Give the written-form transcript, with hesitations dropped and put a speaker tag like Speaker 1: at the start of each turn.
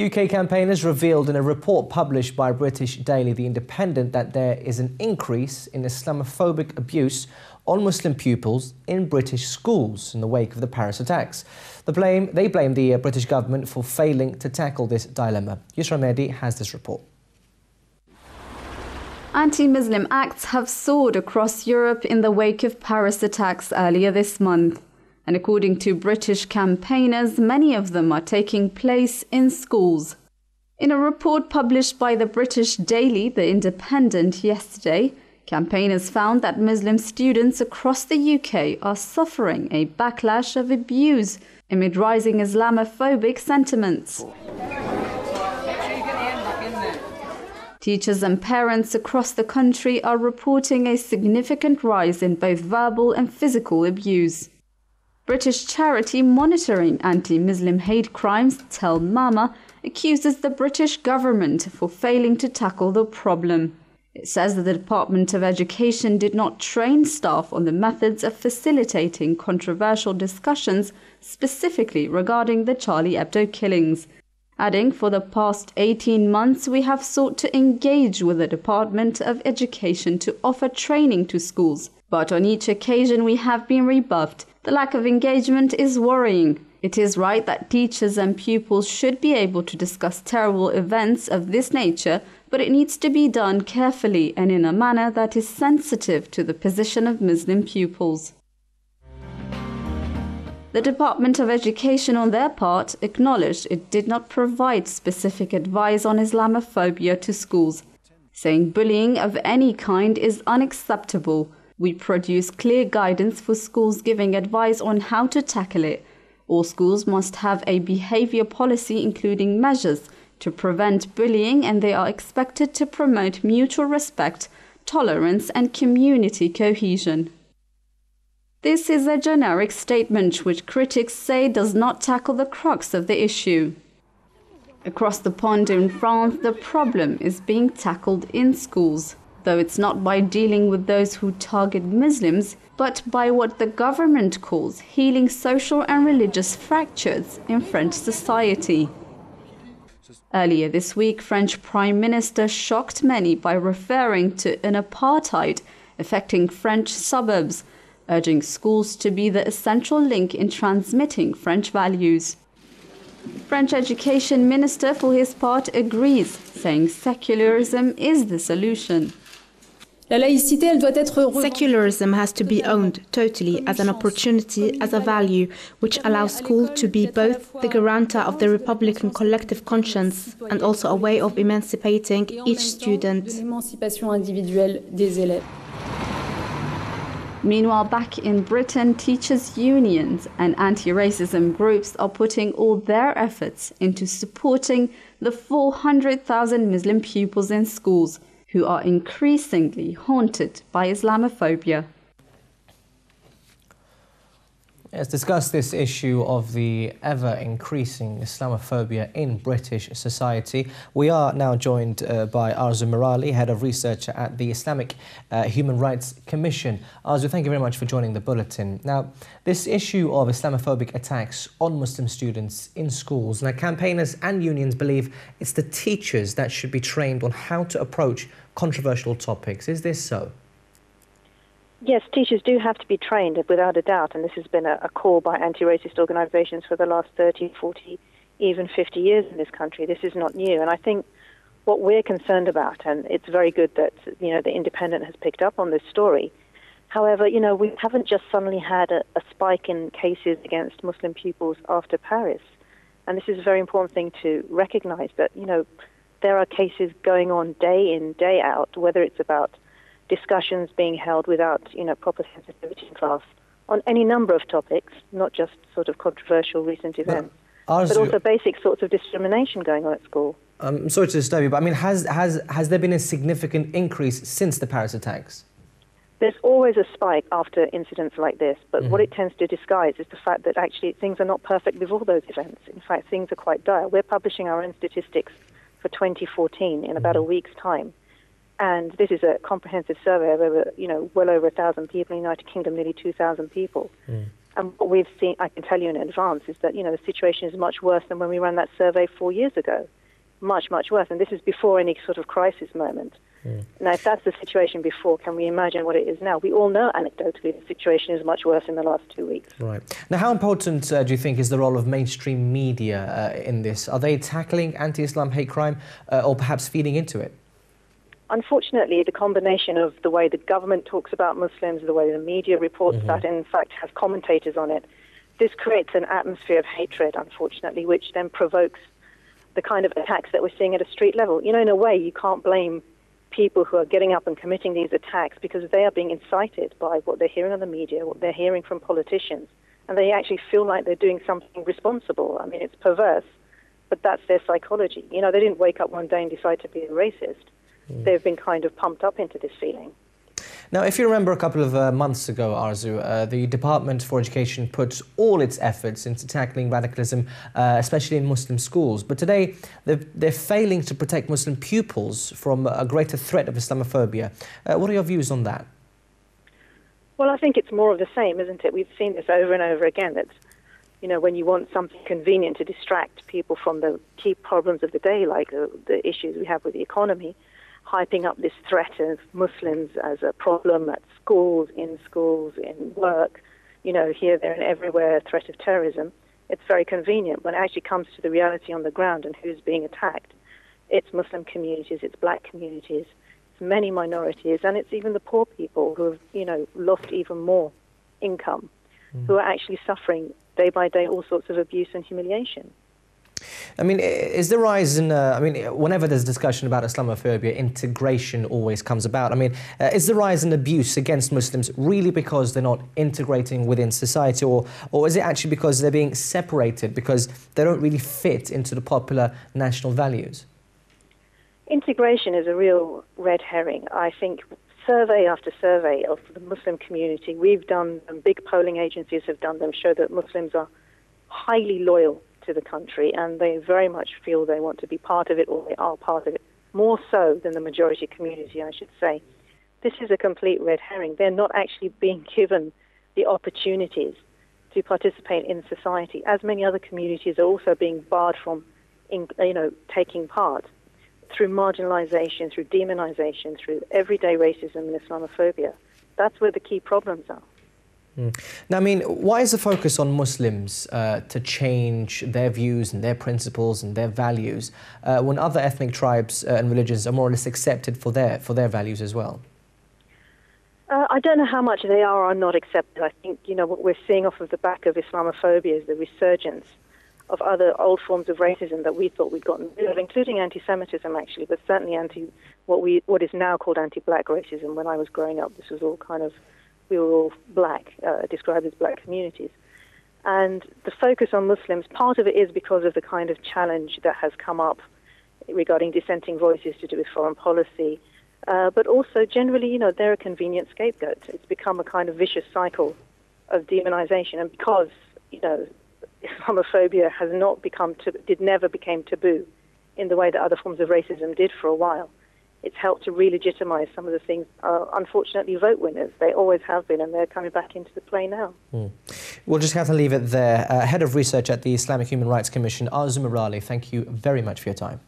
Speaker 1: UK campaigners revealed in a report published by British daily The Independent that there is an increase in Islamophobic abuse on Muslim pupils in British schools in the wake of the Paris attacks. They blame the British government for failing to tackle this dilemma. Yusra Mehdi has this report.
Speaker 2: Anti-Muslim acts have soared across Europe in the wake of Paris attacks earlier this month. And according to British campaigners, many of them are taking place in schools. In a report published by the British daily The Independent yesterday, campaigners found that Muslim students across the UK are suffering a backlash of abuse amid rising Islamophobic sentiments. Teachers and parents across the country are reporting a significant rise in both verbal and physical abuse. British charity monitoring anti-Muslim hate crimes, Tell Mama, accuses the British government for failing to tackle the problem. It says that the Department of Education did not train staff on the methods of facilitating controversial discussions, specifically regarding the Charlie Hebdo killings. Adding, for the past 18 months, we have sought to engage with the Department of Education to offer training to schools, but on each occasion we have been rebuffed. The lack of engagement is worrying. It is right that teachers and pupils should be able to discuss terrible events of this nature, but it needs to be done carefully and in a manner that is sensitive to the position of Muslim pupils. The Department of Education, on their part, acknowledged it did not provide specific advice on Islamophobia to schools, saying bullying of any kind is unacceptable. We produce clear guidance for schools giving advice on how to tackle it. All schools must have a behavior policy including measures to prevent bullying, and they are expected to promote mutual respect, tolerance and community cohesion. This is a generic statement which critics say does not tackle the crux of the issue. Across the pond in France, the problem is being tackled in schools, though it's not by dealing with those who target Muslims, but by what the government calls healing social and religious fractures in French society. Earlier this week, French Prime Minister shocked many by referring to an apartheid affecting French suburbs, urging schools to be the essential link in transmitting French values. French Education Minister, for his part, agrees, saying secularism is the solution.
Speaker 3: Secularism has to be owned totally as an opportunity, as a value, which allows school to be both the guarantor of the Republican collective conscience and also a way of emancipating each student.
Speaker 2: Meanwhile, back in Britain, teachers' unions and anti-racism groups are putting all their efforts into supporting the 400,000 Muslim pupils in schools who are increasingly haunted by Islamophobia.
Speaker 1: Let's discuss this issue of the ever-increasing Islamophobia in British society. We are now joined by Arzu Merali, Head of Research at the Islamic Human Rights Commission. Arzu, thank you very much for joining the bulletin. Now, this issue of Islamophobic attacks on Muslim students in schools, now campaigners and unions believe it's the teachers that should be trained on how to approach controversial topics. Is this so?
Speaker 4: Yes, teachers do have to be trained, without a doubt, and this has been a call by anti-racist organisations for the last 30, 40, even 50 years in this country. This is not new, and I think what we're concerned about, and it's very good that the Independent has picked up on this story. However, we haven't just suddenly had a spike in cases against Muslim pupils after Paris, and this is a very important thing to recognise that there are cases going on day in, day out, whether it's about discussions being held without, proper sensitivity in class on any number of topics, not just sort of controversial recent events, but also basic sorts of discrimination going on at school.
Speaker 1: I'm sorry to disturb you, but I mean, has there been a significant increase since the Paris attacks?
Speaker 4: There's always a spike after incidents like this, but what it tends to disguise is the fact that actually things are not perfect before those events. In fact, things are quite dire. We're publishing our own statistics for 2014 in about a week's time. And this is a comprehensive survey of over, well over 1,000 people in the United Kingdom, nearly 2,000 people. And And what we've seen, I can tell you in advance, is that, the situation is much worse than when we ran that survey 4 years ago. Much, much worse. And this is before any sort of crisis moment. Now, if that's the situation before, can we imagine what it is now? We all know anecdotally the situation is much worse in the last 2 weeks.
Speaker 1: Right. Now, how important do you think is the role of mainstream media in this? Are they tackling anti-Islam hate crime or perhaps feeding into it?
Speaker 4: Unfortunately, the combination of the way the government talks about Muslims, the way the media reports that, and in fact has commentators on it, this creates an atmosphere of hatred, unfortunately, which then provokes the kind of attacks that we're seeing at a street level. In a way, you can't blame people who are getting up and committing these attacks because they are being incited by what they're hearing on the media, what they're hearing from politicians, and they actually feel like they're doing something responsible. I mean, it's perverse, but that's their psychology. They didn't wake up one day and decide to be a racist. They've been kind of pumped up into this feeling.
Speaker 1: Now, if you remember a couple of months ago, Arzu, the Department for Education put all its efforts into tackling radicalism, especially in Muslim schools. But today, they're failing to protect Muslim pupils from a greater threat of Islamophobia. What are your views on that?
Speaker 4: Well, I think it's more of the same, isn't it? We've seen this over and over again, that, when you want something convenient to distract people from the key problems of the day, like the issues we have with the economy, hyping up this threat of Muslims as a problem at schools, in work, here, there and everywhere, threat of terrorism. It's very convenient. When it actually comes to the reality on the ground and who's being attacked, it's Muslim communities, it's black communities, it's many minorities, and it's even the poor people who have, lost even more income, who are actually suffering day by day all sorts of abuse and humiliation.
Speaker 1: I mean, is the rise in, whenever there's discussion about Islamophobia, integration always comes about. I mean, is the rise in abuse against Muslims really because they're not integrating within society, or is it actually because they're being separated because they don't really fit into the popular national values? Integration
Speaker 4: is a real red herring. I think survey after survey of the Muslim community we've done, and big polling agencies have done them, show that Muslims are highly loyal to the country, and they very much feel they want to be part of it, or they are part of it, more so than the majority community, I should say. This is a complete red herring. They're not actually being given the opportunities to participate in society, as many other communities are also being barred from, taking part through marginalization, through demonization, through everyday racism and Islamophobia. That's where the key problems are.
Speaker 1: Now, I mean, why is the focus on Muslims to change their views and their principles and their values when other ethnic tribes and religions are more or less accepted for their values as well?
Speaker 4: I don't know how much they are or not accepted. I think, what we're seeing off of the back of Islamophobia is the resurgence of other old forms of racism that we thought we'd gotten rid of, including anti-Semitism, actually, but certainly what is now called anti-black racism. When I was growing up, this was all we were all black, described as black communities. And the focus on Muslims, part of it is because of the kind of challenge that has come up regarding dissenting voices to do with foreign policy, but also generally, they're a convenient scapegoat. It's become a kind of vicious cycle of demonization, and because, Islamophobia has never became taboo in the way that other forms of racism did for a while. It's helped to re-legitimize some of the things, unfortunately, vote winners. They always have been, and they're coming back into the play now.
Speaker 1: We'll just have to leave it there. Head of Research at the Islamic Human Rights Commission, Arzu Merali, thank you very much for your time.